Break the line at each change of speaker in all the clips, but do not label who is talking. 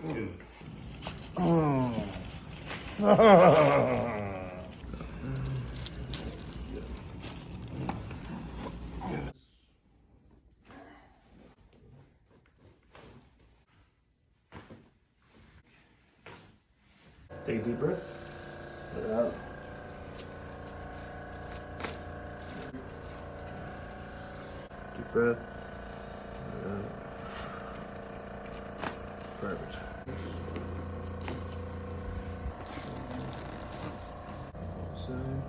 Good.
Oh.
Take a deep breath. Let it out. Deep breath. Let it out. Perfect. Side.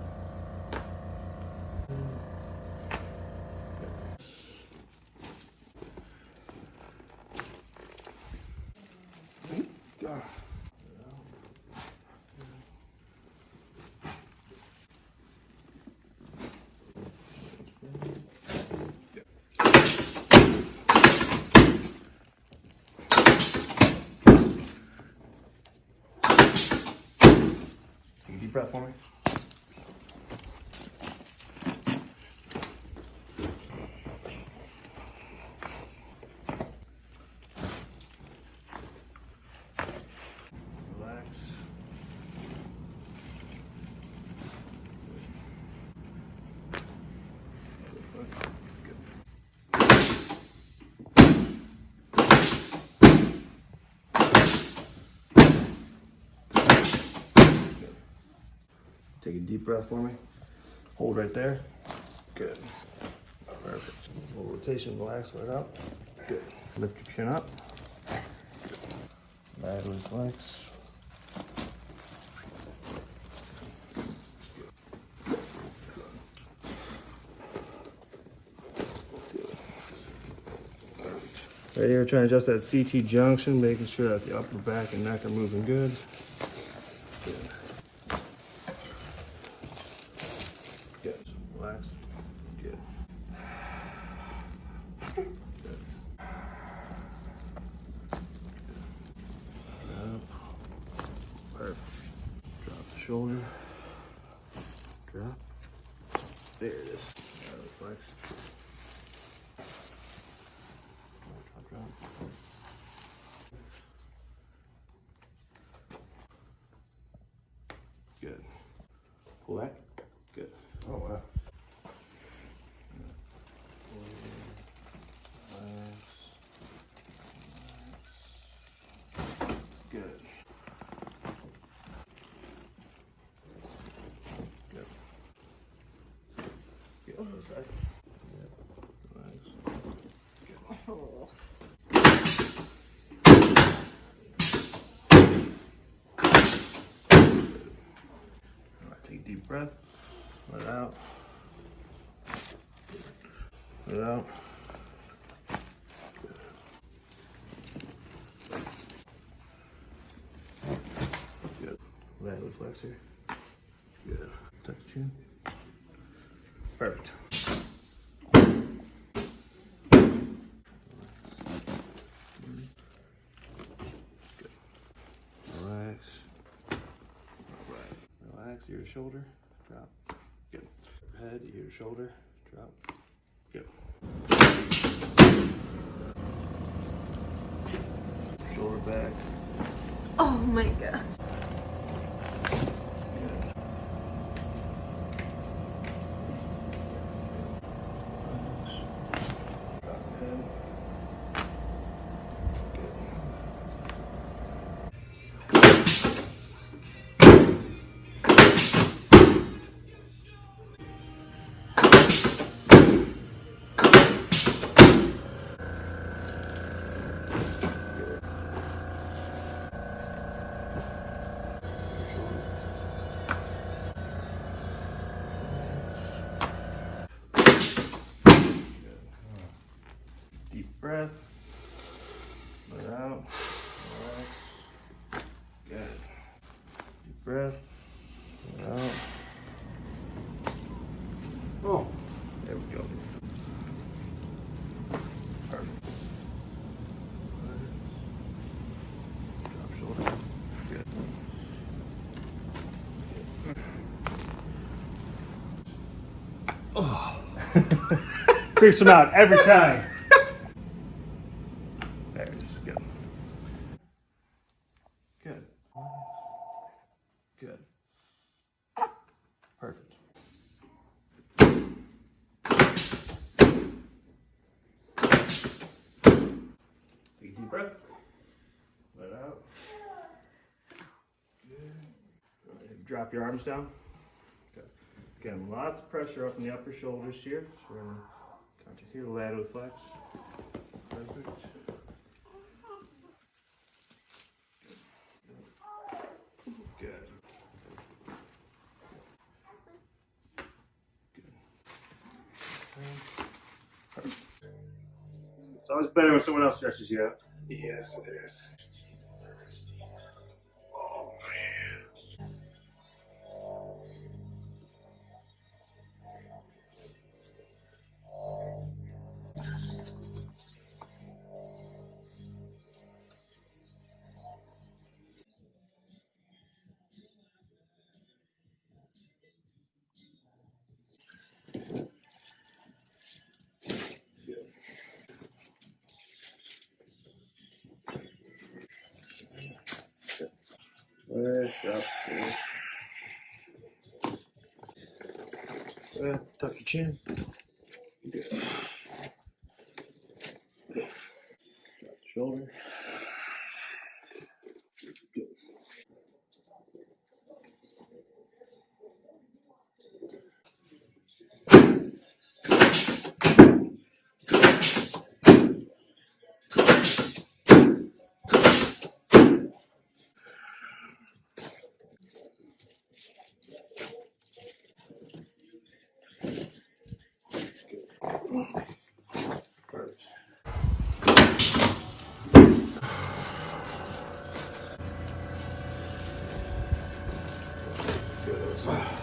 Take a deep breath for me. Relax. Take a deep breath for me. Hold right there. Good. Perfect. A little rotation, relax, let it out. Good. Lift your chin up. Laterally flex. Right here, trying to adjust that CT junction, making sure that the upper back and neck are moving good. Good. Good. Relax. Good. Good. Up. Perfect. Drop the shoulder. Drop. There it is. Flex. Drop, drop. Good. Pull back. Good.
Oh, wow.
Good. Good. Good. Other side. Good. Relax. Good.
Oh.
All right, take a deep breath. Let it out. Let it out. Good. Laterally flex here. Good. Tuck the chin. Perfect. Good. Relax. All right. Relax, ear to shoulder. Drop. Good. Head, ear to shoulder. Drop. Good. Shoulder back.
Oh my gosh.
Good. Drop the head. Deep breath. Let it out. Relax. Good. Deep breath. Let it out.
Oh.
There we go. Perfect. Drop shoulder. Good. Oh. Creeps them out every time. There it is. Good. Good. Perfect. Take a deep breath. Let it out. Good. Go ahead, drop your arms down. Good. Again, lots of pressure up in the upper shoulders here. So we're going to count to here, lateral flex. Perfect. Good.
It's always better when someone else stretches you out.
Yes, it is.
Oh, man.
Push up. Tuck your chin. Good. Drop the shoulder. Good. Perfect. Good.